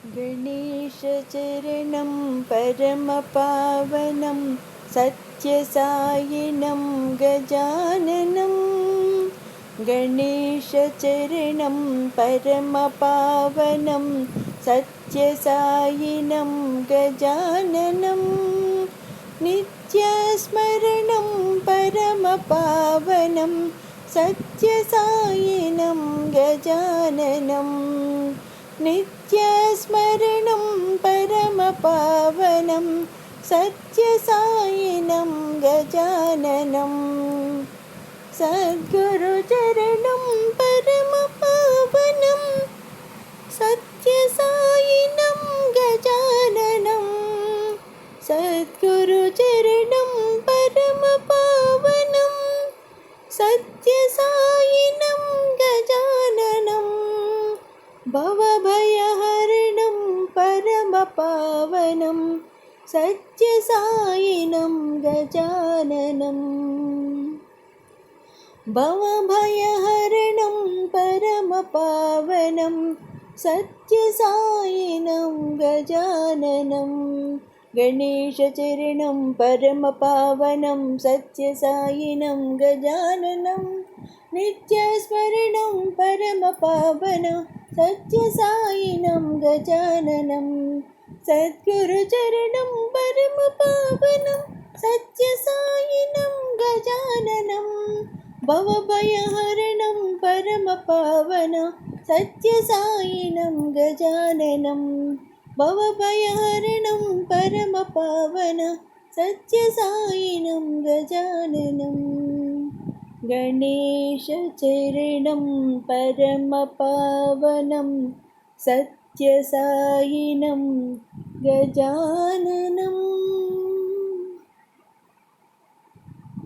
गणेशचरणं परमपावनं सत्यसायिनं गजाननं गणेशचरणं परमपावनं सत्यसायिनं गजाननं नित्यस्मरणं परमपावनं सत्यसायिनं गजाननं नित्यस्मरणं परमपावनं सत्यसायिनं गजाननं सद्गुरुचरणं परमपावनं सत्यसायिनं गजाननं सद्गुरुचरणं परमपावनं सत्यसायिनं गजाननं भवभयहरणं परमपावनं सत्यसायिनं गजाननं भवभयहरणं परमपावनं सत्यसायिनं गजाननं गणेशचरणं परमपावनं सत्यसायिनं गजाननं नित्यस्मरणं परमपावनं सत्यसायिनं गजाननं सद्गुरुचरणं परमपावनं सत्यसायिनं गजाननं भवभयहरणं परमपावनं सत्यसायिनं गजाननं भवभयहरणं परमपावनं सत्यसायिनं गजाननं गणेशचरणं परमपावनं सत्यसायिनं गजाननम्।